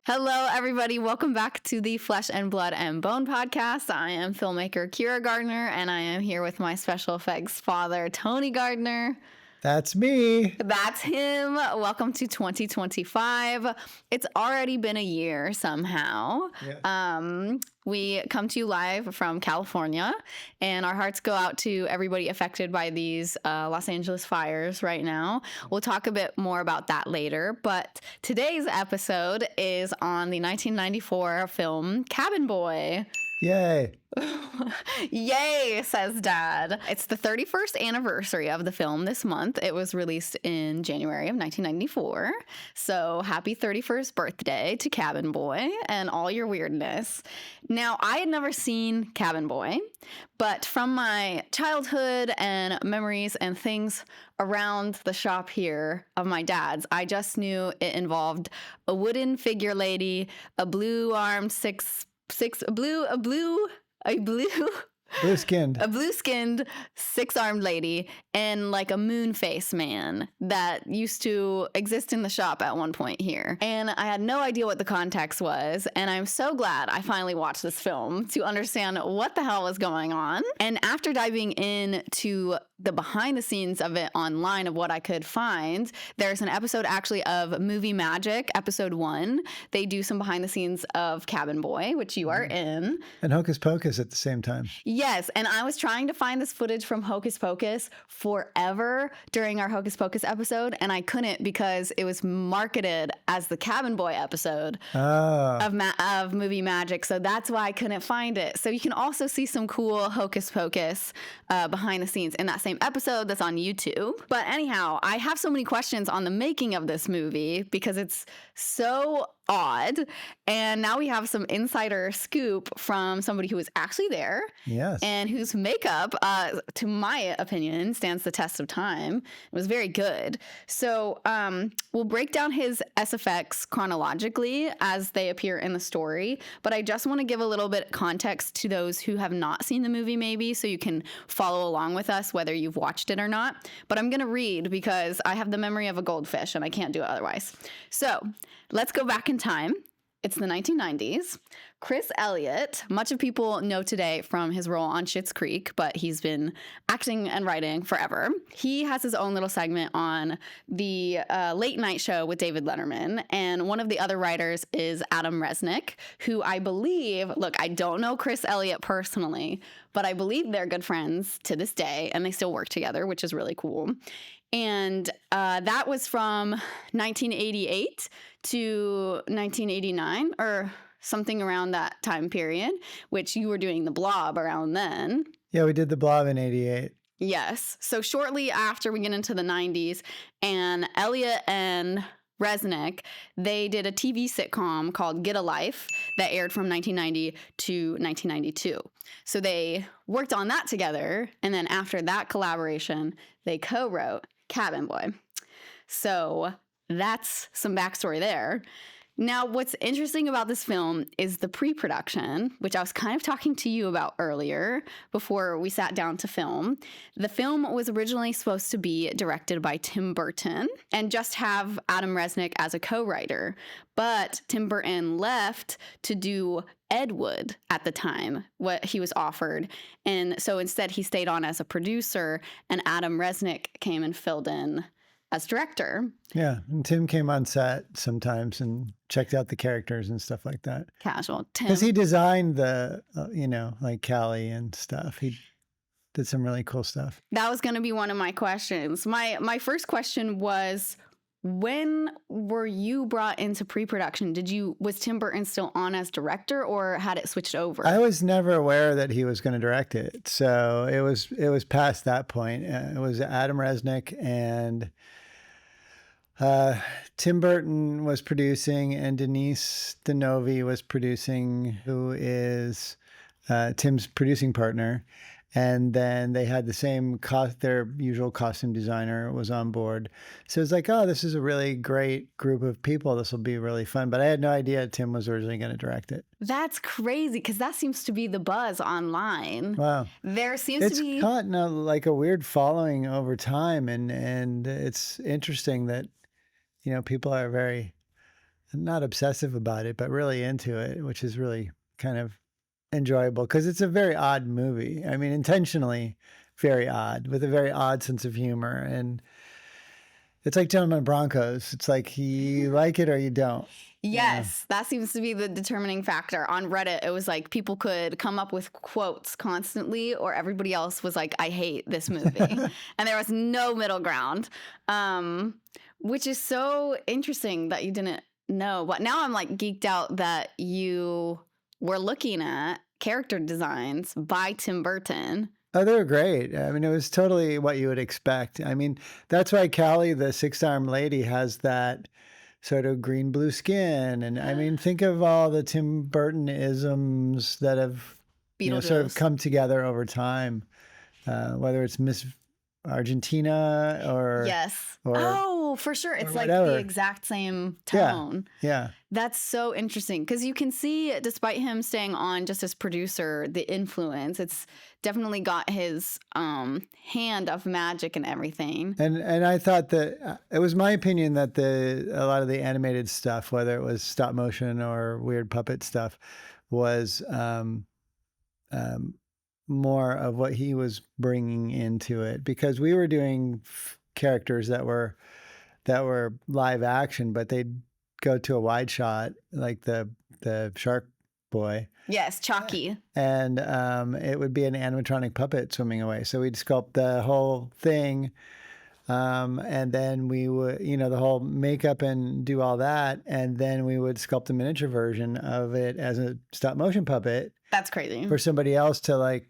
Hello, everybody. Welcome back to the Flesh and Blood and Bone podcast. I am filmmaker Kyra Gardner, and I am here with my special effects father, Tony Gardner. That's me. That's him. Welcome to 2025. It's already been a year somehow. Yeah. We come to you live from California, and our hearts go out to everybody affected by these Los Angeles fires right now. We'll talk a bit more about that later, but today's episode is on the 1994 film Cabin Boy. Yay. Yay, says Dad. It's the 31st anniversary of the film this month. It was released in January of 1994. So happy 31st birthday to Cabin Boy and all your weirdness. Now, I had never seen Cabin Boy, but from my childhood and memories and things around the shop here of my dad's, I just knew it involved a wooden figure lady, a blue-armed blue-skinned six-armed lady, and like a moon face man that used to exist in the shop at one point here. And I had no idea what the context was, and I'm so glad I finally watched this film to understand what the hell was going on. And after diving into the behind the scenes of it online of what I could find, there's an episode actually of Movie Magic, episode 1. They do some behind the scenes of Cabin Boy, which you are in. And Hocus Pocus at the same time. Yes, and I was trying to find this footage from Hocus Pocus forever during our Hocus Pocus episode, and I couldn't because it was marketed as the Cabin Boy episode of Movie Magic, so that's why I couldn't find it. So you can also see some cool Hocus Pocus behind the scenes in that same episode that's on YouTube. But anyhow, I have so many questions on the making of this movie because it's so odd, and now we have some insider scoop from somebody who was actually there. Yes. And whose makeup, to my opinion, stands the test of time. It was very good. So we'll break down his SFX chronologically as they appear in the story, but I just want to give a little bit of context to those who have not seen the movie maybe, so you can follow along with us whether you've watched it or not. But I'm going to read because I have the memory of a goldfish and I can't do it otherwise. So let's go back in time. It's the 1990s. Chris Elliot, much of people know today from his role on Schitt's Creek, but he's been acting and writing forever. He has his own little segment on the late night show with David Letterman, and one of the other writers is Adam Resnick, who I believe, look, I don't know Chris Elliot personally, but I believe they're good friends to this day, and they still work together, which is really cool. And that was from 1988 to 1989, or something around that time period, which you were doing The Blob around then. Yeah, we did The Blob in 88. Yes. So shortly after we get into the 90s, and Elliot and Resnick, they did a TV sitcom called Get a Life that aired from 1990 to 1992. So they worked on that together, and then after that collaboration, they co-wrote Cabin Boy. So that's some backstory there. Now, what's interesting about this film is the pre-production, which I was kind of talking to you about earlier before we sat down to film. The film was originally supposed to be directed by Tim Burton and just have Adam Resnick as a co-writer. But Tim Burton left to do Ed Wood at the time, what he was offered. And so instead he stayed on as a producer, and Adam Resnick came and filled in as director. Yeah, and Tim came on set sometimes and checked out the characters and stuff like that. Casual. Tim. Because he designed the, like Calli and stuff. He did some really cool stuff. That was going to be one of my questions. My first question was, when were you brought into pre-production? Was Tim Burton still on as director, or had it switched over? I was never aware that he was going to direct it. So it was past that point. It was Adam Resnick and Tim Burton was producing, and Denise DeNovi was producing, who is Tim's producing partner. And then they had the same their usual costume designer was on board. So it's like, oh, this is a really great group of people. This will be really fun. But I had no idea Tim was originally going to direct it. That's crazy, because that seems to be the buzz online. Wow. There seems to be... It's caught like a weird following over time. And it's interesting that, people are very not obsessive about it, but really into it, which is really kind of enjoyable because it's a very odd movie. I mean, intentionally very odd, with a very odd sense of humor. And it's like Gentlemen Broncos. It's like you like it or you don't. Yes, that seems to be the determining factor. On Reddit, it was like people could come up with quotes constantly, or everybody else was like, I hate this movie. And there was no middle ground, which is so interesting that you didn't know. But now I'm like geeked out that you were looking at character designs by Tim Burton. Oh, they were great. I mean, it was totally what you would expect. I mean, that's why Callie, the six-armed lady, has that sort of green blue skin. And I mean, think of all the Tim Burton isms that have sort of come together over time, whether it's Miss Argentina or yes. Or, oh, for sure. It's like whatever. the exact same tone. Yeah. That's so interesting because you can see, despite him staying on just as producer, the influence. It's definitely got his hand of magic and everything. And I thought that it was my opinion that a lot of the animated stuff, whether it was stop motion or weird puppet stuff, was more of what he was bringing into it, because we were doing characters that were live action, but they'd go to a wide shot, like the shark boy. Yes, Choki. And it would be an animatronic puppet swimming away. So we'd sculpt the whole thing, and then we would, the whole makeup and do all that, and then we would sculpt a miniature version of it as a stop motion puppet. That's crazy. For somebody else to like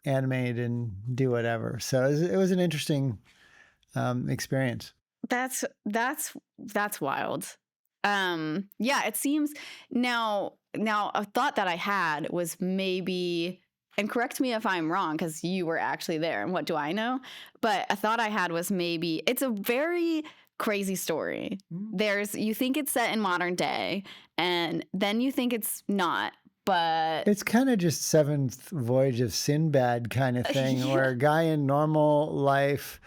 animate and do whatever. So it was an interesting experience. That's wild. Yeah, it seems now a thought that I had was maybe, and correct me if I'm wrong because you were actually there and what do I know, but a thought I had was maybe it's a very crazy story. You think it's set in modern day and then you think it's not. But it's kind of just Seventh Voyage of Sinbad kind of thing, yeah. Where a guy in normal life,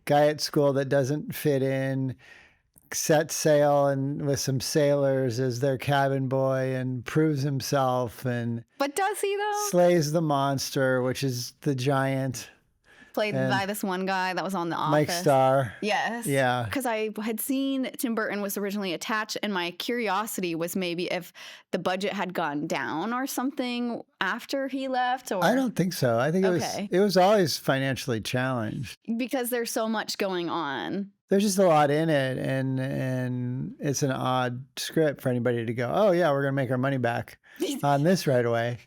guy at school that doesn't fit in, sets sail and with some sailors as their cabin boy and proves himself. But does he though? Slays the monster, which is the giant. Played by this one guy that was on The Office. Mike Starr. Yes. Yeah. Because I had seen Tim Burton was originally attached, and my curiosity was maybe if the budget had gone down or something after he left. Or I don't think so. I think it was always financially challenged. Because there's so much going on. There's just a lot in it, and it's an odd script for anybody to go, oh yeah, we're gonna make our money back on this right away.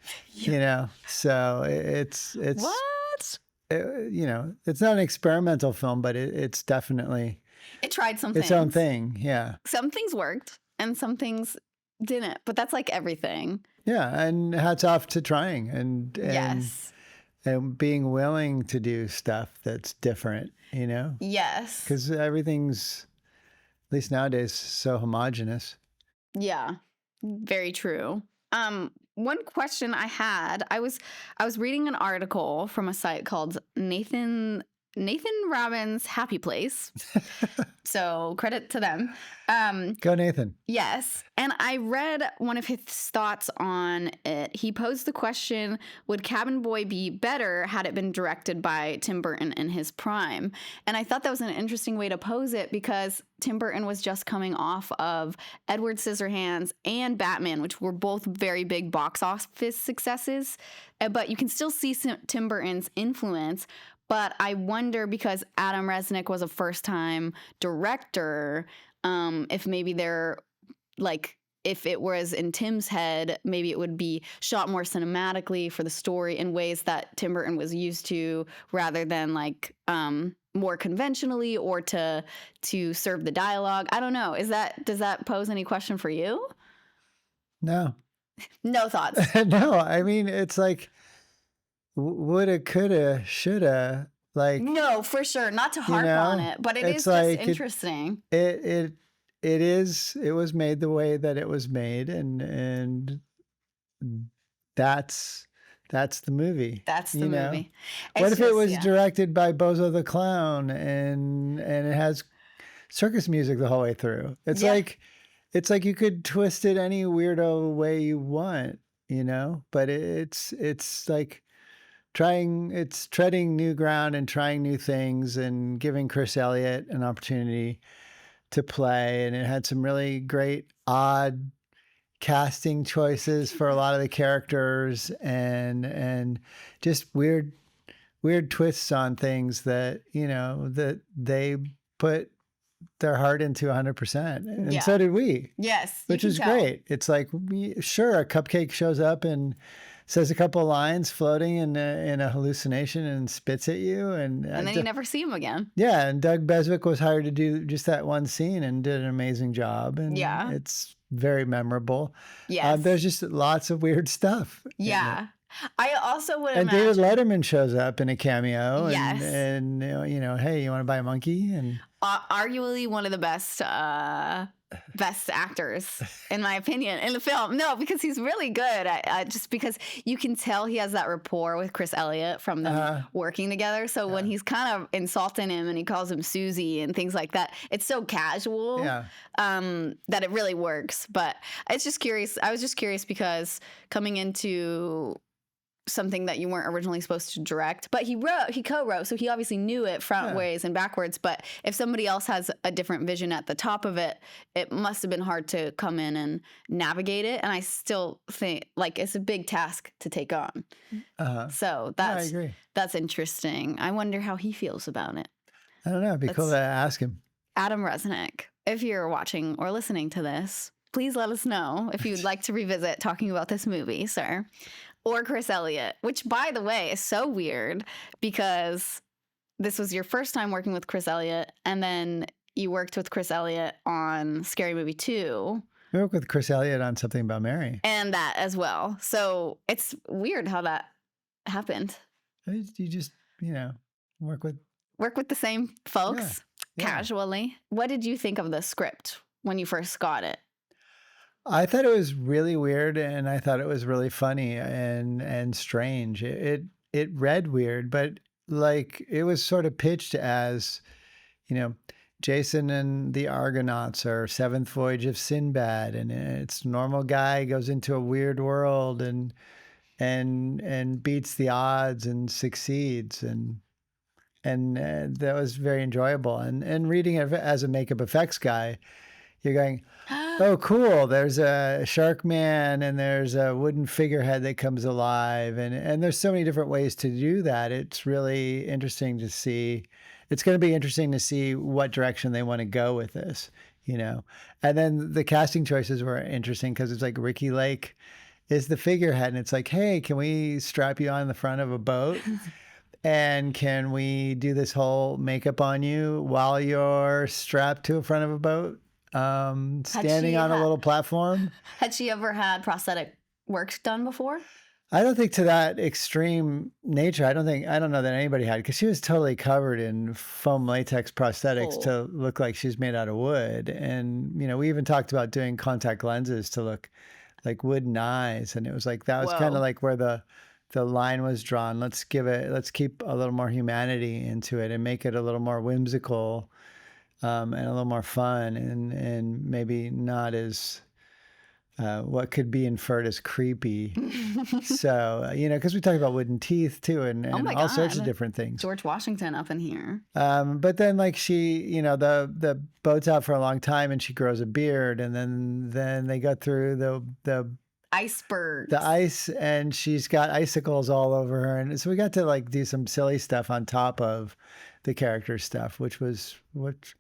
So it's what? It's not an experimental film, but it's definitely it tried some things. Its own thing. Yeah. Some things worked and some things didn't, but that's like everything. Yeah. And hats off to trying and yes. And being willing to do stuff that's different, Yes. Because everything's, at least nowadays, so homogenous. Yeah. Very true. One question I had, I was reading an article from a site called Nathan Robbins' Happy Place. So credit to them. Go Nathan. Yes. And I read one of his thoughts on it. He posed the question, would Cabin Boy be better had it been directed by Tim Burton in his prime? And I thought that was an interesting way to pose it because Tim Burton was just coming off of Edward Scissorhands and Batman, which were both very big box office successes. But you can still see Tim Burton's influence. But I wonder, because Adam Resnick was a first-time director, if maybe if it was in Tim's head, maybe it would be shot more cinematically for the story in ways that Tim Burton was used to, rather than more conventionally or to serve the dialogue. I don't know. Does that pose any question for you? No. No thoughts. No, I mean, it's like, woulda, coulda, shoulda, no, for sure, not to harp on it, but it is just interesting. It was made the way that it was made, and that's the movie. That's the movie. What if it was directed by Bozo the Clown and it has circus music the whole way through? It's like it's like you could twist it any weirdo way you want, but it's like it's treading new ground and trying new things and giving Chris Elliott an opportunity to play. And it had some really great, odd casting choices for a lot of the characters and just weird twists on things that, that they put their heart into 100%. And so did we. Yes. Which is great. It's like, sure, a cupcake shows up and says a couple of lines floating in a hallucination and spits at you. And then you never see him again. Yeah. And Doug Beswick was hired to do just that one scene and did an amazing job. And it's very memorable. Yes. There's just lots of weird stuff. Yeah. I also would imagine. David Letterman shows up in a cameo. Yes. And hey, you want to buy a monkey? And arguably one of the best actors, in my opinion, in the film. No, because he's really good. Just because you can tell he has that rapport with Chris Elliott from them working together. So when he's kind of insulting him and he calls him Susie and things like that, it's so casual that it really works. But it's just curious. I was just curious because coming into something that you weren't originally supposed to direct, but he co-wrote, so he obviously knew it front ways and backwards. But if somebody else has a different vision at the top of it, it must have been hard to come in and navigate it. And I still think like it's a big task to take on. So I agree. That's interesting. I wonder how he feels about it. I don't know. It'd be cool to ask him. Adam Resnick, if you're watching or listening to this, please let us know if you'd like to revisit talking about this movie, sir. Or Chris Elliott, which, by the way, is so weird because this was your first time working with Chris Elliott, and then you worked with Chris Elliott on Scary Movie 2. We worked with Chris Elliott on Something About Mary. And that as well. So it's weird how that happened. You just, work with the same folks casually. What did you think of the script when you first got it? I thought it was really weird, and I thought it was really funny and strange. It read weird, but like it was sort of pitched as, Jason and the Argonauts are Seventh Voyage of Sinbad, and it's a normal guy goes into a weird world and beats the odds and succeeds, and that was very enjoyable. And reading it as a makeup effects guy, you're going, oh, cool. There's a shark man and there's a wooden figurehead that comes alive. And there's so many different ways to do that. It's really interesting to see. It's going to be interesting to see what direction they want to go with this, And then the casting choices were interesting because it's like Ricki Lake is the figurehead. And it's like, hey, can we strap you on the front of a boat? And can we do this whole makeup on you while you're strapped to the front of a boat? Standing on a little platform. Had she ever had prosthetic work done before? I don't think to that extreme nature. I don't know that anybody had, because she was totally covered in foam latex prosthetics to look like she's made out of wood. And, we even talked about doing contact lenses to look like wooden eyes. And it was like, that was kind of like where the line was drawn. Let's keep a little more humanity into it and make it a little more whimsical. And a little more fun and maybe not as what could be inferred as creepy. So, because we talk about wooden teeth too and all sorts of different things. George Washington up in here. But then like she, the boat's out for a long time and she grows a beard, and then they go through the icebergs. The ice, and she's got icicles all over her. And so we got to like do some silly stuff on top of the character stuff, which was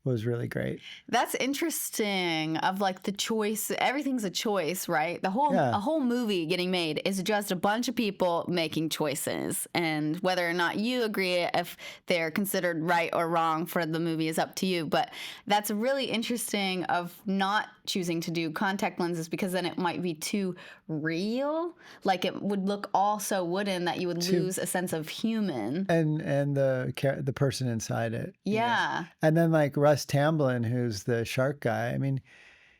really great. That's interesting. Of like the choice, everything's a choice, right? A whole movie getting made is just a bunch of people making choices, and whether or not you agree if they're considered right or wrong for the movie is up to you. But that's really interesting of not choosing to do contact lenses, because then it might be too real. Like it would look all so wooden that you would lose a sense of human and the person inside it. Yeah. And then like Russ Tamblyn, who's the shark guy. I mean,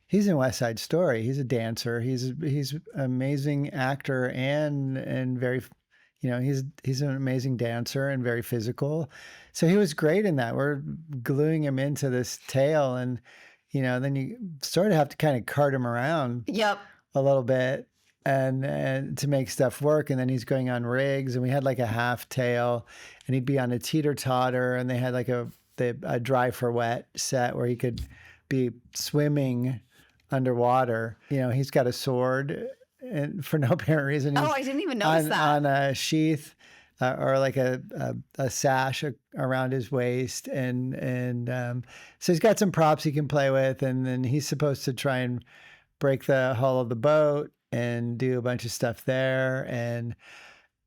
he's in West Side Story. He's a dancer. He's an amazing actor and very, he's an amazing dancer and very physical. So he was great in that. We're gluing him into this tale, and then you sort of have to kind of cart him around Yep. a little bit and to make stuff work. And then he's going on rigs, and we had like a half tail, and he'd be on a teeter totter, and they had like a dry for wet set where he could be swimming underwater. He's got a sword, and for no apparent reason. Oh, I didn't even notice that. On a sheath or like a sash around his waist. And so he's got some props he can play with. And then he's supposed to try and break the hull of the boat and do a bunch of stuff there. And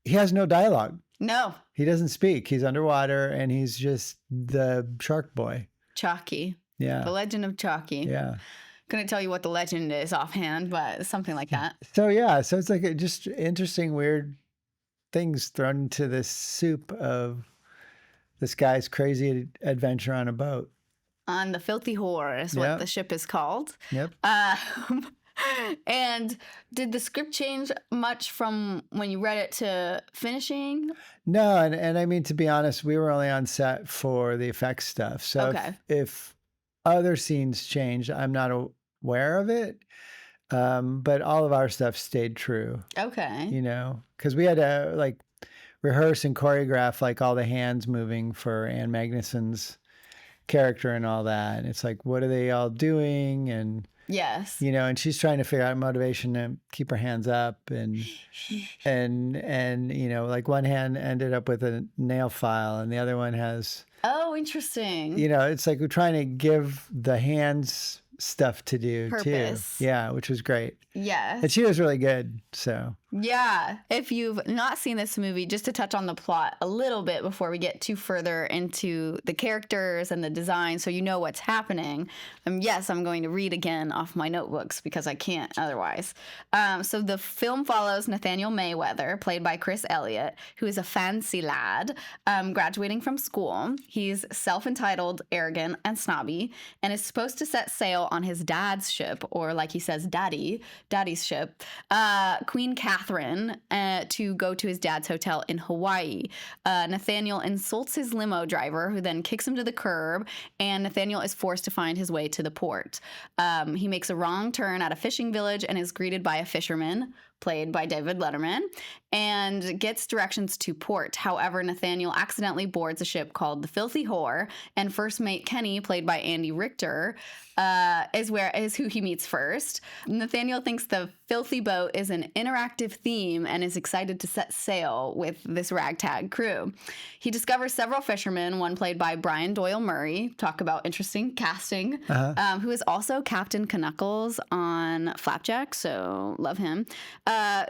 he has no dialogue. No. He doesn't speak. He's underwater, and he's just the shark boy. Choki. Yeah. The Legend of Choki. Yeah. Couldn't tell you what the legend is offhand, but something like that. So yeah, so it's like just interesting, weird things thrown into this soup of this guy's crazy adventure on a boat. On the Filthy Whore is what the ship is called. Yep. And did the script change much from when you read it to finishing? No, and I mean, to be honest, we were only on set for the effects stuff. So if other scenes changed, I'm not aware of it. But all of our stuff stayed true. Okay. Because we had to like rehearse and choreograph like all the hands moving for Ann Magnuson's character and all that. And it's like, what are they all doing? And yes, and she's trying to figure out motivation to keep her hands up, and like one hand ended up with a nail file, and the other one has. Oh, interesting. It's like we're trying to give the hands stuff to do purpose. Too. Yeah, which was great. Yes. And she was really good. So yeah, if you've not seen this movie, just to touch on the plot a little bit before we get too further into the characters and the design, so you know what's happening. Yes, I'm going to read again off my notebooks because I can't otherwise. So the film follows Nathaniel Mayweather, played by Chris Elliot, who is a fancy lad graduating from school. He's self-entitled, arrogant, and snobby, and is supposed to set sail on his dad's ship, or like he says, daddy's ship, Queen Catherine, to go to his dad's hotel in Hawaii. Nathaniel insults his limo driver, who then kicks him to the curb, and Nathaniel is forced to find his way to the port. He makes a wrong turn at a fishing village and is greeted by a fisherman, played by David Letterman, and gets directions to port. However, Nathaniel accidentally boards a ship called the Filthy Whore, and first mate Kenny, played by Andy Richter, is who he meets first. Nathaniel thinks the filthy boat is an interactive theme and is excited to set sail with this ragtag crew. He discovers several fishermen, one played by Brian Doyle Murray, talk about interesting casting, who is also Captain Knuckles on Flapjack, so love him,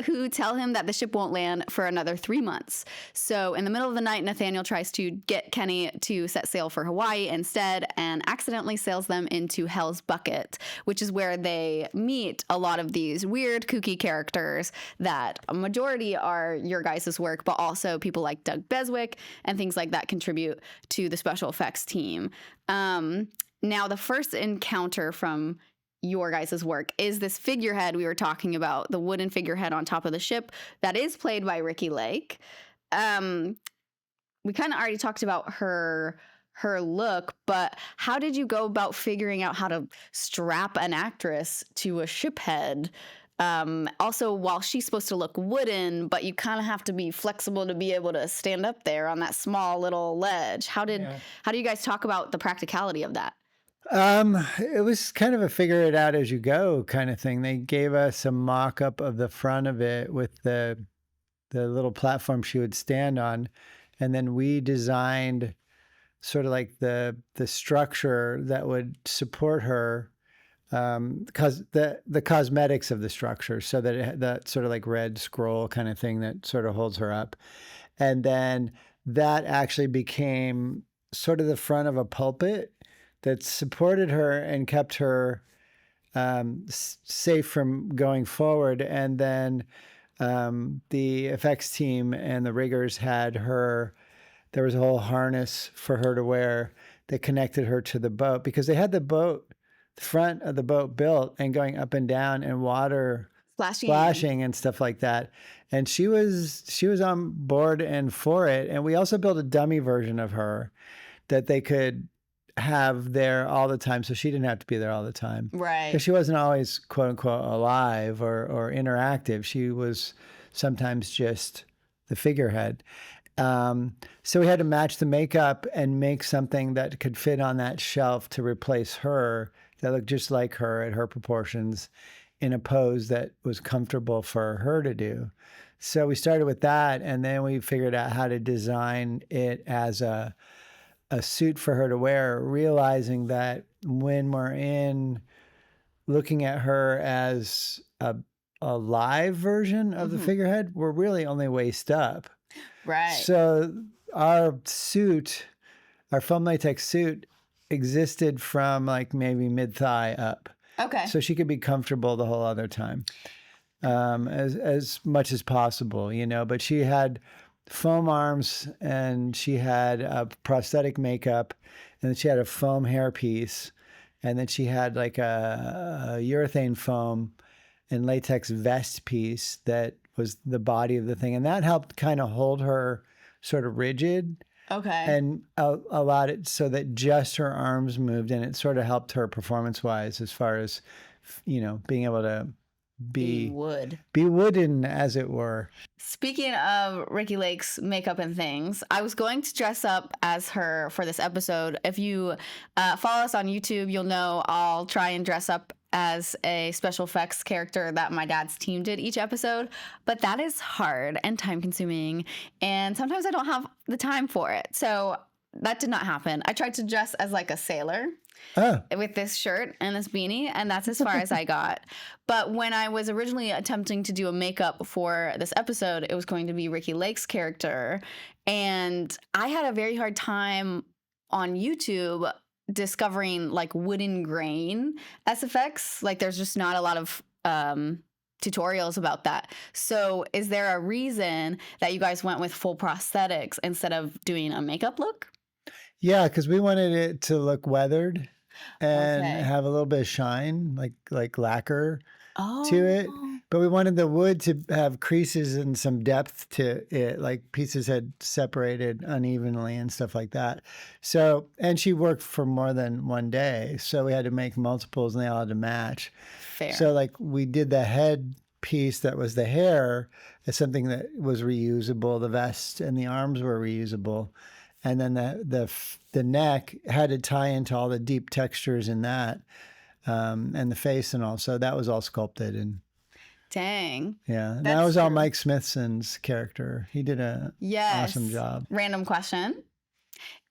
who tell him that the ship won't land for another 3 months. So in the middle of the night, Nathaniel tries to get Kenny to set sail for Hawaii instead, and accidentally sails them into Hell's Bucket, which is where they meet a lot of these weird, kooky characters that a majority are your guys' work, but also people like Doug Beswick and things like that contribute to the special effects team. Now, the first encounter from your guys' work is this figurehead we were talking about, the wooden figurehead on top of the ship that is played by Ricki Lake. We kind of already talked about her look, but how did you go about figuring out how to strap an actress to a ship head? Also, while she's supposed to look wooden, but you kind of have to be flexible to be able to stand up there on that small little ledge. How do you guys talk about the practicality of that? It was kind of a figure it out as you go kind of thing. They gave us a mock-up of the front of it with the little platform she would stand on, and then we designed sort of like the structure that would support her, because the cosmetics of the structure, so that that sort of like red scroll kind of thing that sort of holds her up, and then that actually became sort of the front of a pulpit that supported her and kept her safe from going forward. And then the effects team and the riggers had her, there was a whole harness for her to wear that connected her to the boat, because they had the front of the boat built and going up and down and water splashing and stuff like that. And she was on board and for it. And we also built a dummy version of her that they could have there all the time, so she didn't have to be there all the time. Right. Because she wasn't always quote unquote alive or interactive. She was sometimes just the figurehead. So we had to match the makeup and make something that could fit on that shelf to replace her, that looked just like her at her proportions, in a pose that was comfortable for her to do. So we started with that, and then we figured out how to design it as a suit for her to wear, realizing that when we're looking at her as a live version of the figurehead, we're really only waist up. Right. So our suit, our foam latex suit, existed from like maybe mid-thigh up. Okay. So she could be comfortable the whole other time, as much as possible, you know. But she had foam arms, and she had a prosthetic makeup, and then she had a foam hairpiece, and then she had like a urethane foam and latex vest piece that was the body of the thing, and that helped kind of hold her sort of rigid. Okay. And allowed it so that just her arms moved, and it sort of helped her performance-wise as far as, you know, being able to be wooden, as it were. Speaking of Ricki Lake's makeup and things, I was going to dress up as her for this episode. If you follow us on YouTube, you'll know I'll try and dress up as a special effects character that my dad's team did each episode. But that is hard and time consuming, and sometimes I don't have the time for it. So that did not happen. I tried to dress as like a sailor. With this shirt and this beanie, and that's as far as I got. But when I was originally attempting to do a makeup for this episode, it was going to be Ricki Lake's character, and I had a very hard time on YouTube discovering like wooden grain SFX. Like there's just not a lot of tutorials about that. So is there a reason that you guys went with full prosthetics instead of doing a makeup look? Yeah, because we wanted it to look weathered and have a little bit of shine, like lacquer to it. But we wanted the wood to have creases and some depth to it, like pieces had separated unevenly and stuff like that. So, and she worked for more than one day, so we had to make multiples and they all had to match. Fair. So like we did the head piece that was the hair as something that was reusable. The vest and the arms were reusable. And then the neck had to tie into all the deep textures in that, and the face and all. So that was all sculpted. And dang. Yeah. That was all Mike Smithson's character. He did an awesome job. Random question.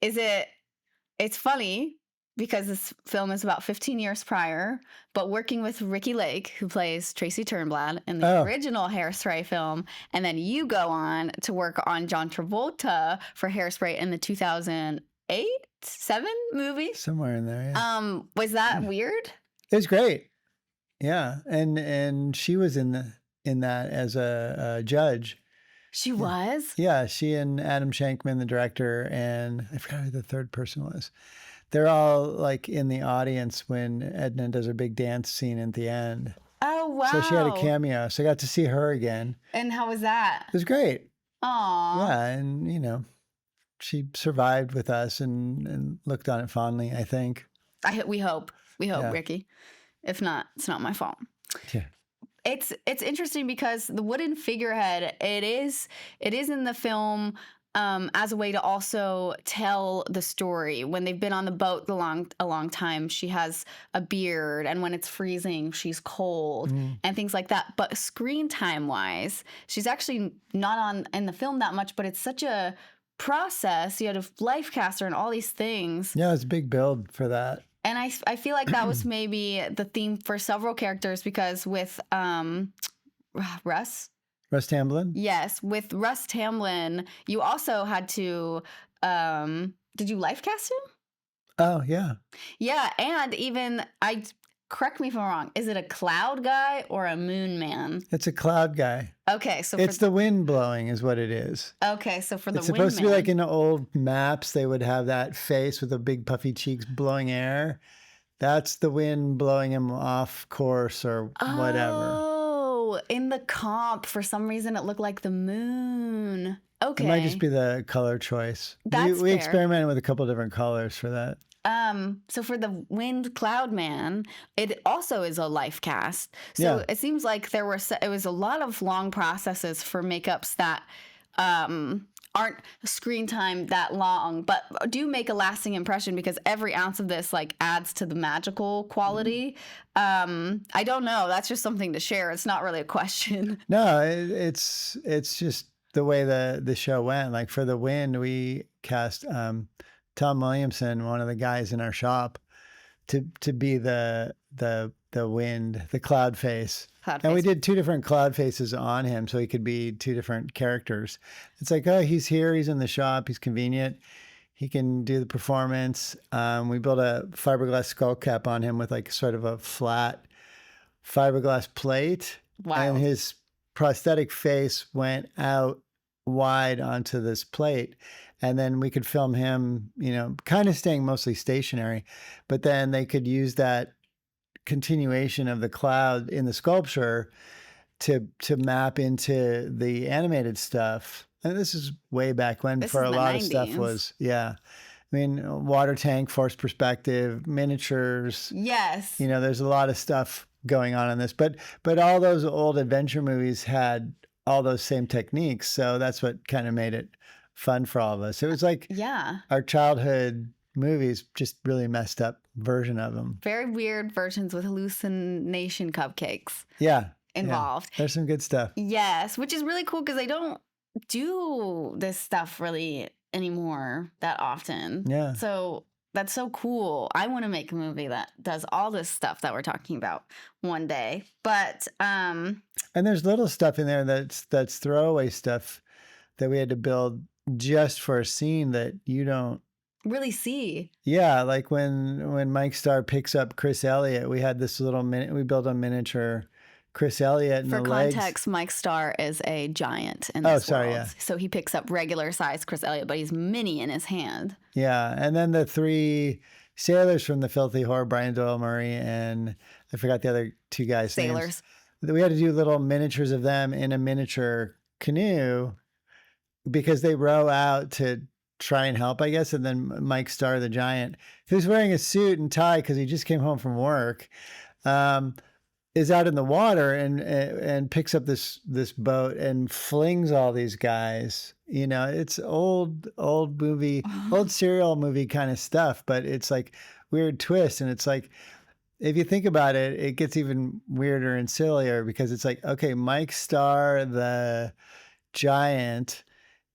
It's funny because this film is about 15 years prior, but working with Ricki Lake, who plays Tracy Turnblad in the original Hairspray film, and then you go on to work on John Travolta for Hairspray in the 2008, 7 movie. Somewhere in there, yeah. Was that weird? It was great. Yeah. And she was in that as a judge. She was? Yeah, she and Adam Shankman, the director, and I forgot who the third person was. They're all like in the audience when Edna does her big dance scene at the end. Oh, wow. So she had a cameo. So I got to see her again. And how was that? It was great. Aw. Yeah, and you know, she survived with us and looked on it fondly, I think. We hope, Ricki. If not, it's not my fault. Yeah. It's interesting because the wooden figurehead, it is in the film as a way to also tell the story. When they've been on the boat a long time, she has a beard, and when it's freezing, she's cold and things like that. But screen time wise, she's actually not in the film that much, but it's such a process. You had a life caster and all these things. Yeah, it's a big build for that. And I feel like that was maybe the theme for several characters, because with Russ Tamblyn? Yes, with Russ Tamblyn, you also had to did you life cast him? Oh, yeah. Yeah, and even correct me if I'm wrong, is it a cloud guy or a moon man? It's a cloud guy. Okay, so it's the wind blowing is what it is. Okay, so for the it's supposed to be like in the old maps, they would have that face with the big puffy cheeks blowing air. That's the wind blowing him off course or whatever. Oh, in the comp, for some reason it looked like the moon. Okay. It might just be the color choice. That's we fair. experimented with a couple different colors for that. So for the Wind Cloud Man, it also is a life cast. So Yeah. it seems like it was a lot of long processes for makeups that aren't screen time that long, but do make a lasting impression because every ounce of this like adds to the magical quality. I don't know. That's just something to share. It's not really a question. No, it's just the way the show went. Like for the Wind, we cast Tom Williamson, one of the guys in our shop, to be the wind, the cloud face. And we did 2 different cloud faces on him so he could be 2 different characters. It's like, oh, he's here, he's in the shop, he's convenient, he can do the performance. We built a fiberglass skull cap on him with like sort of a flat fiberglass plate. Wow. And his prosthetic face went out wide onto this plate. And then we could film him, you know, kind of staying mostly stationary, but then they could use that continuation of the cloud in the sculpture to map into the animated stuff. And this is way back when for a lot of stuff was, yeah. I mean, water tank, forced perspective, miniatures. Yes. You know, there's a lot of stuff going on in this, but all those old adventure movies had all those same techniques. So that's what kind of made it fun for all of us. It was like our childhood movies, just really messed up version of them. Very weird versions with hallucination cupcakes. Yeah. Involved. Yeah. There's some good stuff. Yes, which is really cool because I don't do this stuff really anymore that often. Yeah. So that's so cool. I want to make a movie that does all this stuff that we're talking about one day. But and there's little stuff in there that's throwaway stuff that we had to build just for a scene that you don't really see. Yeah, like when Mike Starr picks up Chris Elliot, we had this little we built a miniature Chris Elliot and for the context, legs. Mike Starr is a giant in this world. Yeah. So he picks up regular size Chris Elliot, but he's mini in his hand. Yeah, and then the 3 sailors from the Filthy Whore, Brian Doyle Murray, and I forgot the other 2 guys' Sailors. names. We had to do little miniatures of them in a miniature canoe because they row out to try and help, I guess. And then Mike Starr, the giant, who's wearing a suit and tie because he just came home from work, is out in the water and picks up this boat and flings all these guys. You know, it's old movie, old serial movie kind of stuff, but it's like weird twist. And it's like, if you think about it, it gets even weirder and sillier because it's like, okay, Mike Starr, the giant,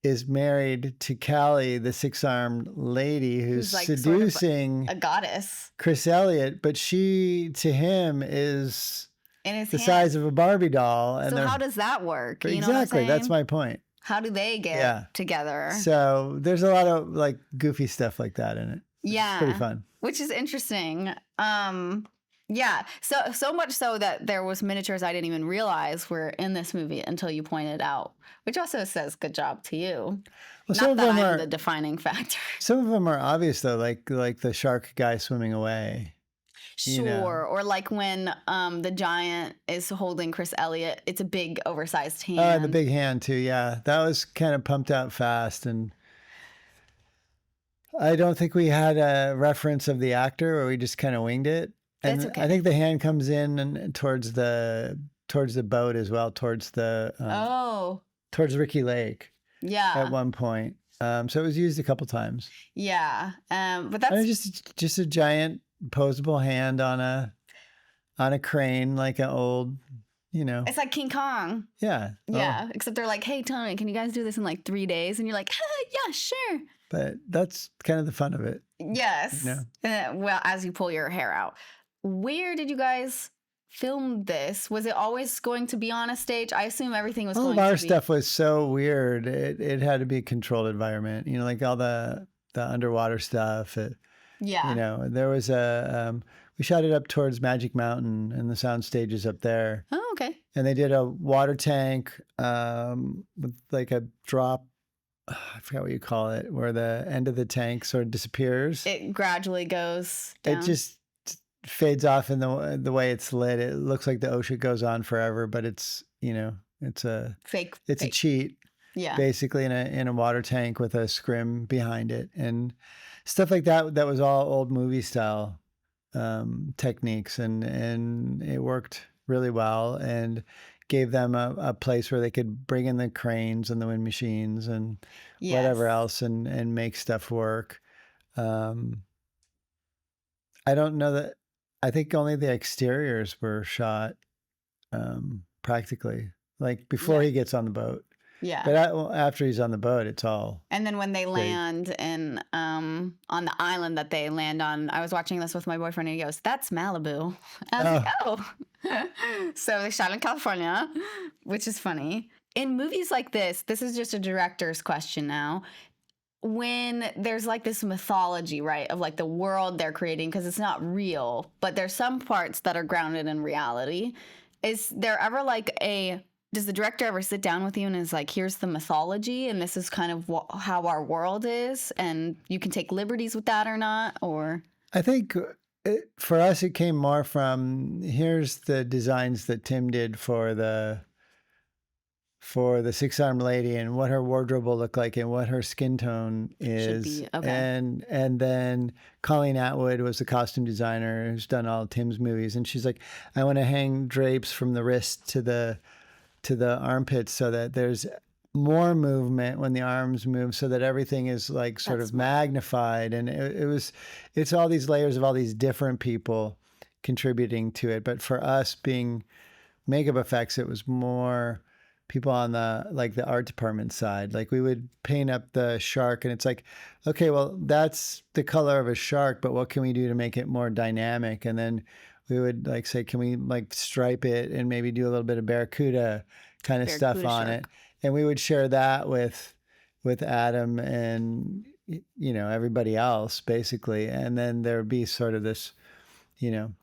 is married to Calli, the 6-armed lady who's like seducing sort of a goddess, Chris Elliot, but she to him is in the size of a Barbie doll. And so how does that work? You know exactly, that's my point. How do they get together? So there's a lot of like goofy stuff like that in it. Yeah, it's pretty fun, which is interesting. Yeah, so much so that there was miniatures I didn't even realize were in this movie until you pointed out, which also says good job to you. Well, some Not of that them I'm are the defining factor. Some of them are obvious though, like the shark guy swimming away. Sure, you know. Or like when the giant is holding Chris Elliot, it's a big oversized hand. Oh, the big hand too. Yeah, that was kind of pumped out fast, and I don't think we had a reference of the actor, or we just kind of winged it. And That's okay. I think the hand comes in and towards the boat as well, towards towards Ricki Lake. Yeah. At one point, so it was used a couple times. Yeah, but that's just a giant posable hand on a crane, like an old, you know. It's like King Kong. Yeah. Yeah. Except they're like, hey, Tony, can you guys do this in like 3 days? And you're like, yeah, sure. But that's kind of the fun of it. Yes. You know? Well, as you pull your hair out. Where did you guys film this? Was it always going to be on a stage? I assume everything was all going of our to be. stuff was so weird. It had to be a controlled environment. You know, like all the underwater stuff. Yeah. You know, there was we shot it up towards Magic Mountain and the sound stages up there. Oh, okay. And they did a water tank with like a drop. I forgot what you call it, where the end of the tank sort of disappears. It gradually goes down. It just fades off in the way it's lit. It looks like the ocean goes on forever, but it's, you know, it's a fake. a cheat. Yeah. Basically in a water tank with a scrim behind it. And stuff like that. That was all old movie style techniques, and it worked really well and gave them a place where they could bring in the cranes and the wind machines and whatever Yes. else and make stuff work. Um, I don't know that. I think only the exteriors were shot practically, like before Yeah. he gets on the boat. Yeah. But after he's on the boat, it's all. And then when they big. land in on the island that they land on, I was watching this with my boyfriend and he goes, "That's Malibu." I was like, "Oh." So they shot in California, which is funny. In movies like this is just a director's question now. When there's like this mythology, right, of like the world they're creating, because it's not real, but there's some parts that are grounded in reality. Is there ever like does the director ever sit down with you and is like, here's the mythology and this is kind of how our world is, and you can take liberties with that or not? Or I think for us, it came more from here's the designs that Tim did for the six-armed lady and what her wardrobe will look like and what her skin tone should is. be okay. And then Colleen Atwood was the costume designer who's done all Tim's movies. And she's like, I want to hang drapes from the wrist to the armpits so that there's more movement when the arms move, so that everything is like sort of magnified. And it's all these layers of all these different people contributing to it. But for us being makeup effects, it was more people on the art department side. Like we would paint up the shark and it's like, okay, well, that's the color of a shark, but what can we do to make it more dynamic? And then we would like say, can we like stripe it and maybe do a little bit of barracuda kind of stuff on it? And we would share that with Adam and, everybody else basically. And then there would be sort of this,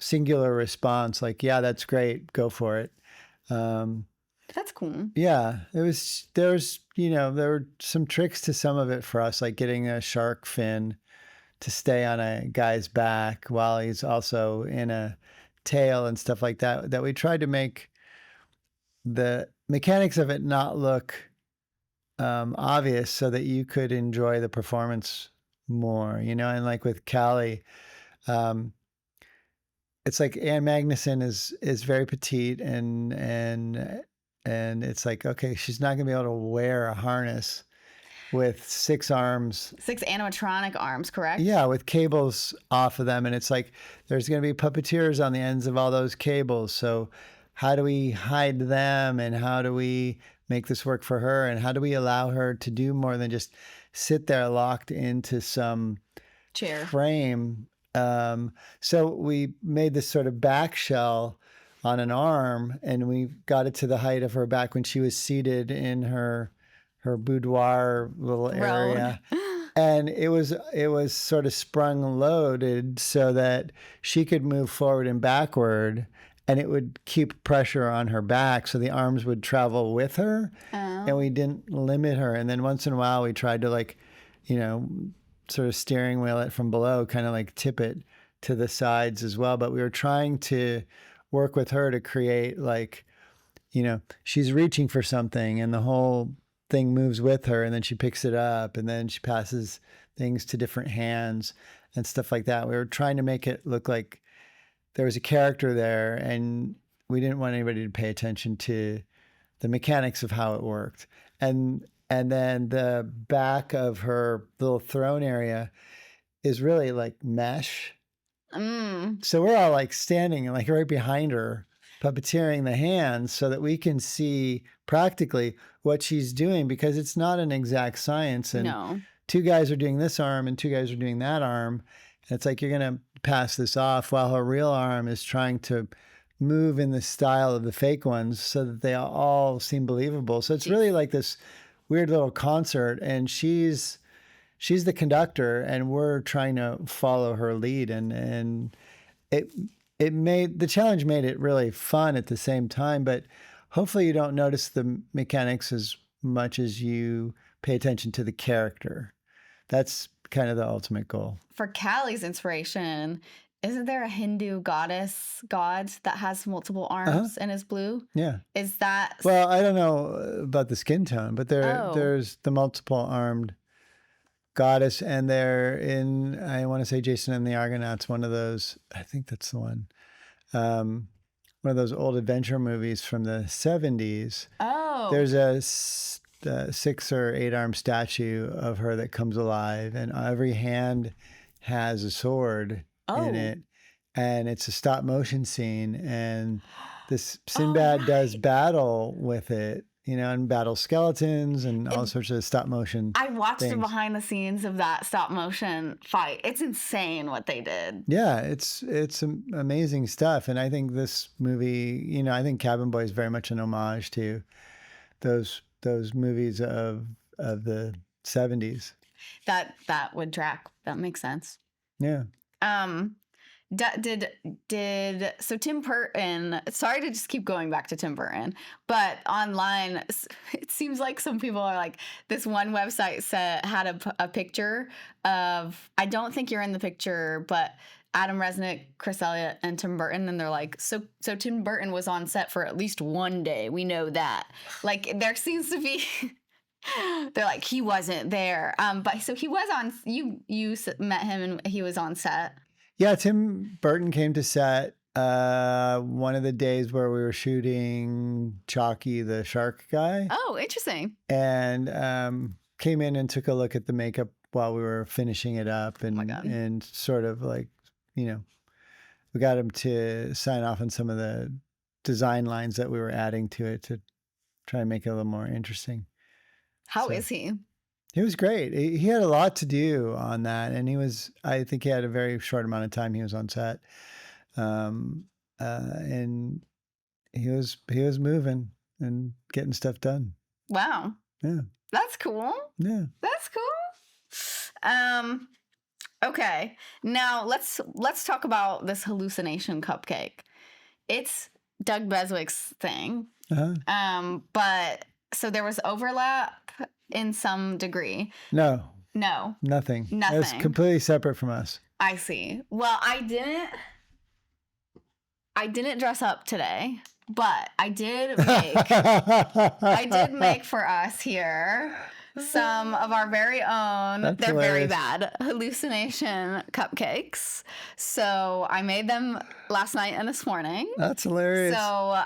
singular response like, yeah, that's great. Go for it. That's cool. Yeah, there were some tricks to some of it for us, like getting a shark fin to stay on a guy's back while he's also in a tail and stuff like that, that we tried to make the mechanics of it not look obvious so that you could enjoy the performance more, and like with Callie, it's like Ann Magnuson is very petite and it's like, okay, she's not gonna be able to wear a harness with 6 arms. 6 animatronic arms, correct? Yeah, with cables off of them. And it's like, there's gonna be puppeteers on the ends of all those cables. So how do we hide them? And how do we make this work for her? And how do we allow her to do more than just sit there locked into some chair frame? So we made this sort of back shell on an arm, and we got it to the height of her back when she was seated in her boudoir little area. And it was sort of sprung loaded so that she could move forward and backward, and it would keep pressure on her back so the arms would travel with her. And we didn't limit her. And then once in a while we tried to like, sort of steering wheel it from below, kind of like tip it to the sides as well. But we were trying to work with her to create like, she's reaching for something and the whole thing moves with her, and then she picks it up and then she passes things to different hands and stuff like that. We were trying to make it look like there was a character there, and we didn't want anybody to pay attention to the mechanics of how it worked. And then the back of her little throne area is really like mesh. So we're all like standing like right behind her, puppeteering the hands so that we can see practically what she's doing, because it's not an exact science. And 2 guys are doing this arm and 2 guys are doing that arm. And it's like, you're going to pass this off while her real arm is trying to move in the style of the fake ones so that they all seem believable. So it's really like this weird little concert, and she's the conductor and we're trying to follow her lead, and it made the challenge made it really fun at the same time. But hopefully you don't notice the mechanics as much as you pay attention to the character. That's kind of the ultimate goal. For Callie's inspiration, isn't there a Hindu god that has multiple arms and is blue? Yeah. Is that... Well, I don't know about the skin tone, but there's the multiple armed goddess, and they're in, I want to say Jason and the Argonauts, one of those, I think that's the one. One of those old adventure movies from the 70s. Oh. There's a 6 or 8 arm statue of her that comes alive, and every hand has a sword in it. And it's a stop motion scene, and this Sinbad does battle with it, you know, and battle skeletons and all sorts of stop motion. I watched the things. behind the scenes of that stop motion fight. It's insane what they did. Yeah, it's amazing stuff. And I think this movie, you know, I think Cabin Boy is very much an homage to those movies of the 70s. That would track. That makes sense. Yeah. So Tim Burton, sorry to just keep going back to Tim Burton, but online it seems like some people are like, this one website had a picture of, I don't think you're in the picture, but Adam Resnick, Chris Elliot, and Tim Burton, and they're like, so Tim Burton was on set for at least one day. We know that. Like, there seems to be they're like, he wasn't there. But so he was on, you met him and he was on set. Yeah, Tim Burton came to set one of the days where we were shooting Choki, the shark guy. Oh, interesting. And came in and took a look at the makeup while we were finishing it up, and sort of like, you know, we got him to sign off on some of the design lines that we were adding to it to try and make it a little more interesting. How is he? He was great. He had a lot to do on that, and I think he had a very short amount of time he was on set. And he was moving and getting stuff done. Wow. Yeah. That's cool. Yeah. That's cool. Okay. Now let's talk about this hallucination cupcake. It's Doug Beswick's thing. Uh-huh. But so there was overlap in some degree. No. Nothing. It was completely separate from us. I see. Well, I didn't dress up today, but I did make for us here some of our very own, That's they're hilarious. very bad, hallucination cupcakes. So I made them last night and this morning. That's hilarious. So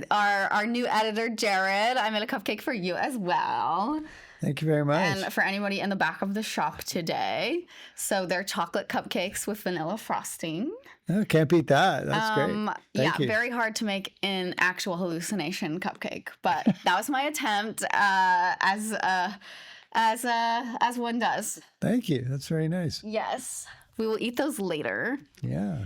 our new editor, Jared, I made a cupcake for you as well. Thank you very much. And for anybody in the back of the shop today. So they're chocolate cupcakes with vanilla frosting. Oh, can't beat that. That's great. Thank you. Very hard to make an actual hallucination cupcake, but that was my attempt, as one does. Thank you. That's very nice. Yes, we will eat those later. Yeah.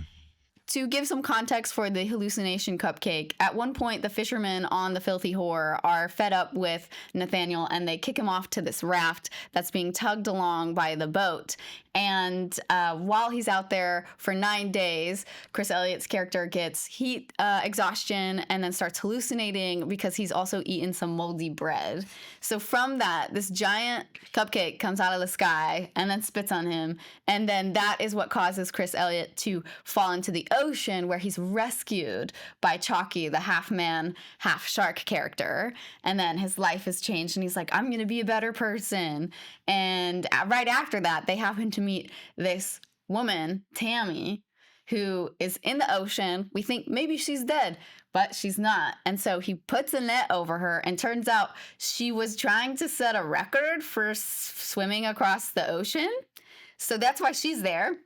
To give some context for the hallucination cupcake, at one point the fishermen on the Filthy Whore are fed up with Nathaniel and they kick him off to this raft that's being tugged along by the boat. And while he's out there for 9 days, Chris Elliott's character gets heat exhaustion and then starts hallucinating because he's also eaten some moldy bread. So from that, this giant cupcake comes out of the sky and then spits on him. And then that is what causes Chris Elliott to fall into the ocean, where he's rescued by Choki, the half-man, half-shark character. And then his life is changed and he's like, I'm going to be a better person. And right after that, they happen to meet this woman, Tammy, who is in the ocean. We think maybe she's dead, but she's not. And so he puts a net over her, and turns out she was trying to set a record for swimming across the ocean. So that's why she's there.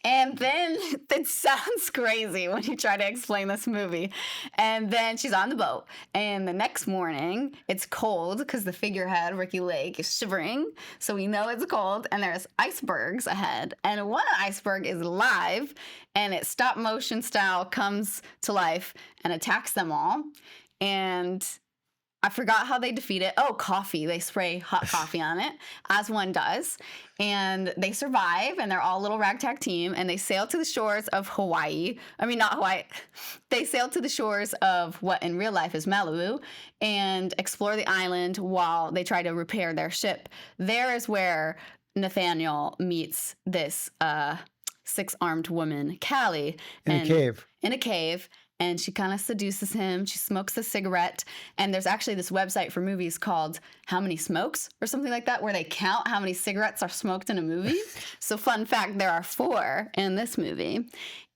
And then it sounds crazy when you try to explain this movie. And then she's on the boat. And the next morning, it's cold because the figurehead, Ricki Lake, is shivering. So we know it's cold. And there's icebergs ahead. And one iceberg is live. And it stop motion style comes to life and attacks them all. And I forgot how they defeat it. Oh, coffee. They spray hot coffee on it, as one does. And they survive, and they're all a little ragtag team, and they sail to the shores of Hawaii. I mean, not Hawaii. They sail to the shores of what in real life is Malibu and explore the island while they try to repair their ship. There is where Nathaniel meets this 6-armed woman, Calli. In a cave. In a cave. and she kind of seduces him. She smokes a cigarette, and there's actually this website for movies called How Many Smokes or something like that, where they count how many cigarettes are smoked in a movie. So fun fact, there are 4 in this movie,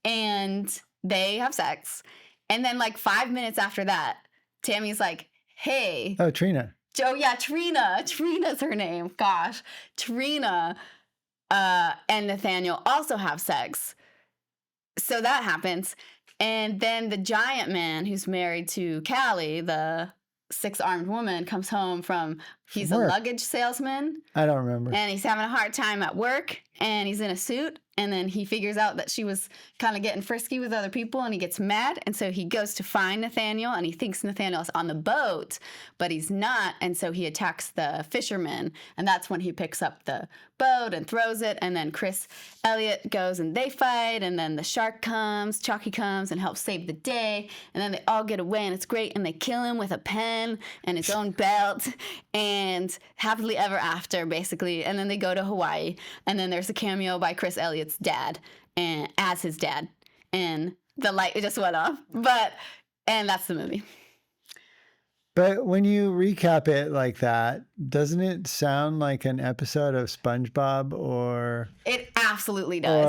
and they have sex. And then like 5 minutes after that, Tammy's like, hey. Oh, Trina. Oh, yeah, Trina. Trina's her name. Gosh. Trina and Nathaniel also have sex. So that happens. And then the giant man who's married to Callie, the 6-armed woman, comes home from, he's a luggage salesman. I don't remember. And he's having a hard time at work, and he's in a suit. And then he figures out that she was kind of getting frisky with other people, and he gets mad. And so he goes to find Nathaniel, and he thinks Nathaniel's on the boat, but he's not. And so he attacks the fisherman. And that's when he picks up the boat and throws it. And then Elliot goes and they fight. And then the shark comes, Choki comes and helps save the day. And then they all get away, and it's great. And they kill him with a pen and his own belt. And happily ever after, basically. And then they go to Hawaii. And then there's a cameo by Elliot's dad, and as his dad, and the light just went off. And that's the movie. But when you recap it like that, doesn't it sound like an episode of SpongeBob or... It absolutely does.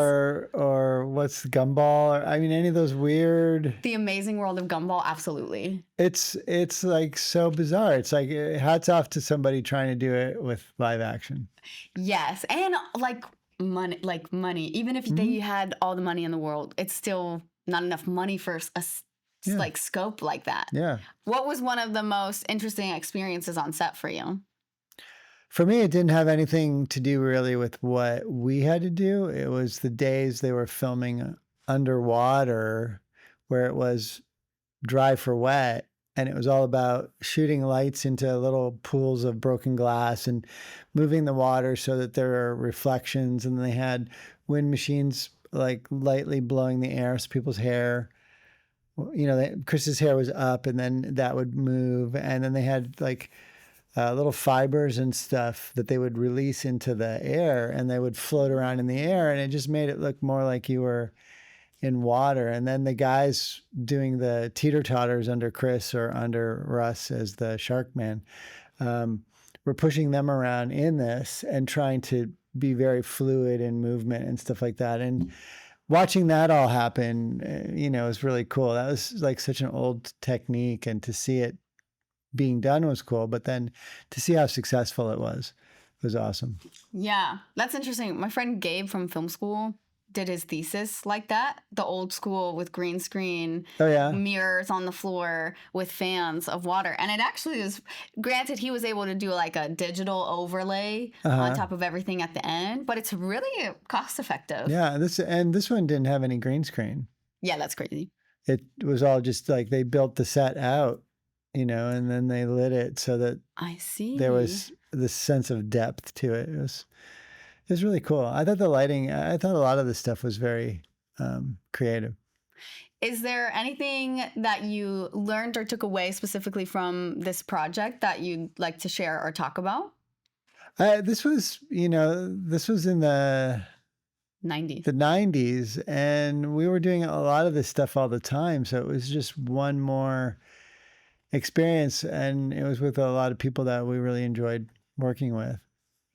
Or what's Gumball? Or, I mean, any of those weird... The Amazing World of Gumball, absolutely. It's like so bizarre. It's like hats off to somebody trying to do it with live action. Yes, and like money. Even if they had all the money in the world, it's still not enough money for a like scope like that. Yeah. What was one of the most interesting experiences on set for you? For me, it didn't have anything to do really with what we had to do. It was the days they were filming underwater, where it was dry for wet. And it was all about shooting lights into little pools of broken glass and moving the water so that there are reflections. And they had wind machines like lightly blowing the air so people's hair, Chris's hair was up, and then that would move. And then they had like little fibers and stuff that they would release into the air, and they would float around in the air. And it just made it look more like you were in water. And then the guys doing the teeter-totters under Chris or under Russ as the shark man, we're pushing them around in this and trying to be very fluid in movement and stuff like that. And watching that all happen, was really cool. That was like such an old technique, and to see it being done was cool. But then to see how successful it was awesome. Yeah, that's interesting. My friend Gabe from film school did his thesis like that, the old school with green screen, mirrors on the floor with fans of water. And it actually was, granted, he was able to do like a digital overlay on top of everything at the end, but it's really cost effective. Yeah, this one didn't have any green screen. Yeah, that's crazy. It was all just like they built the set out, and then they lit it so that I see there was this sense of depth to it. It was really cool. I thought a lot of the stuff was very creative. Is there anything that you learned or took away specifically from this project that you'd like to share or talk about? This was in the 90s. The 90s, and we were doing a lot of this stuff all the time. So it was just one more experience, and it was with a lot of people that we really enjoyed working with.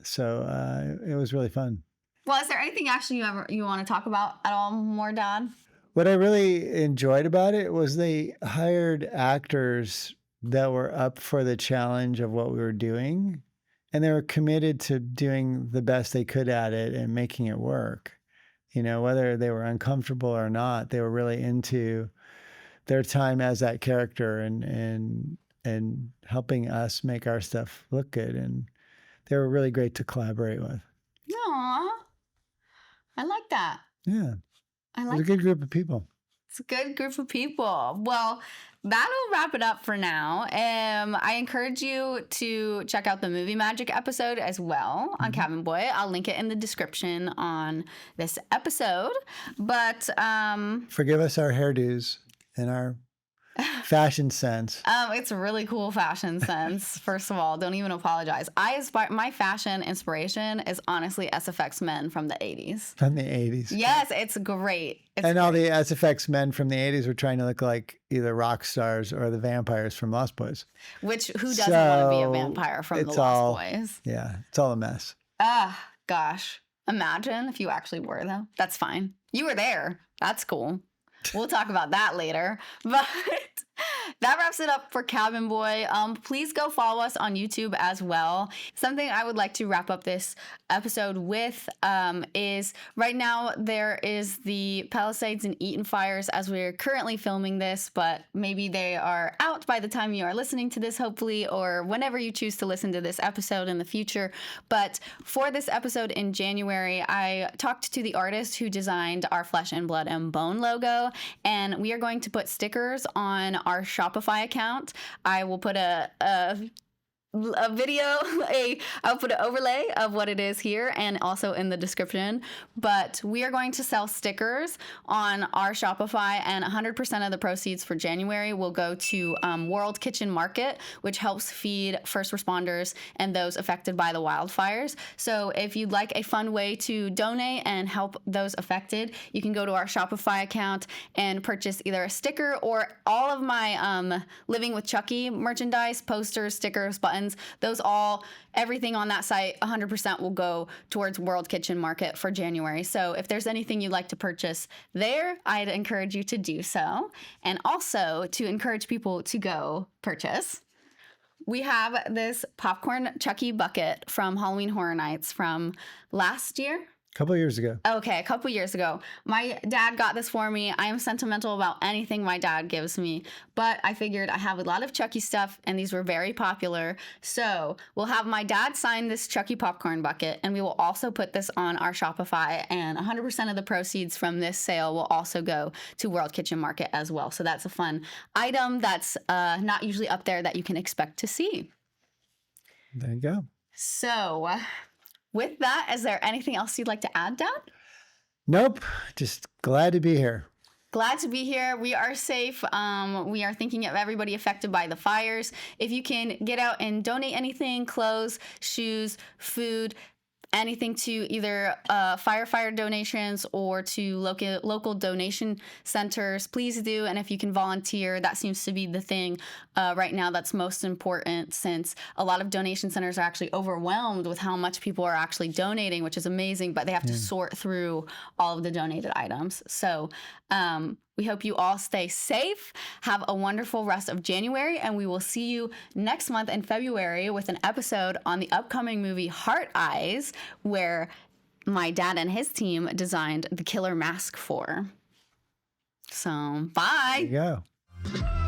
So it was really fun. Well, is there anything actually you want to talk about at all more, Dad? What I really enjoyed about it was they hired actors that were up for the challenge of what we were doing, and they were committed to doing the best they could at it and making it work. Whether they were uncomfortable or not, they were really into their time as that character and helping us make our stuff look good. And they were really great to collaborate with. Aww. I like that. Yeah. I like it was a good group of people. It's a good group of people. Well, that'll wrap it up for now. I encourage you to check out the Movie Magic episode as well on Cabin Boy. I'll link it in the description on this episode. But forgive us our hairdos and our fashion sense? It's really cool fashion sense. First of all, don't even apologize. My fashion inspiration is honestly SFX men from the 80s. From the 80s. Yes, it's great. All the SFX men from the 80s were trying to look like either rock stars or the vampires from Lost Boys. Which, who doesn't want to be a vampire from the Lost Boys? Yeah, it's all a mess. Gosh. Imagine if you actually were, though. That's fine. You were there. That's cool. We'll talk about that later. But that wraps it up for Cabin Boy. Please go follow us on YouTube as well. Something I would like to wrap up this episode with is right now there is the Palisades and Eaton fires as we're currently filming this, but maybe they are out by the time you are listening to this, hopefully, or whenever you choose to listen to this episode in the future. But for this episode in January, I talked to the artist who designed our Flesh and Blood and Bone logo, and we are going to put stickers on our Shopify account. I will put a video, I'll put an overlay of what it is here and also in the description. But we are going to sell stickers on our Shopify, and 100% of the proceeds for January will go to World Kitchen Market, which helps feed first responders and those affected by the wildfires. So if you'd like a fun way to donate and help those affected, you can go to our Shopify account and purchase either a sticker or all of my Living with Chucky merchandise, posters, stickers, buttons. Everything on that site, 100% will go towards World Kitchen Market for January. So if there's anything you'd like to purchase there, I'd encourage you to do so. And also to encourage people to go purchase, we have this popcorn Chucky bucket from Halloween Horror Nights from last year. A couple of years ago. Okay, a couple years ago. My dad got this for me. I am sentimental about anything my dad gives me, but I figured I have a lot of Chucky stuff, and these were very popular. So we'll have my dad sign this Chucky popcorn bucket, and we will also put this on our Shopify, and 100% of the proceeds from this sale will also go to World Kitchen Market as well. So that's a fun item that's not usually up there that you can expect to see. There you go. So with that, is there anything else you'd like to add, Dad? Nope. Just glad to be here. Glad to be here. We are safe. We are thinking of everybody affected by the fires. If you can get out and donate anything, clothes, shoes, food, anything to either firefighter donations or to local donation centers, please do. And if you can volunteer, that seems to be the thing right now that's most important, since a lot of donation centers are actually overwhelmed with how much people are actually donating, which is amazing, but they have to sort through all of the donated items. So we hope you all stay safe. Have a wonderful rest of January, and we will see you next month in February with an episode on the upcoming movie Heart Eyes, where my dad and his team designed the killer mask for. So, bye. There you go.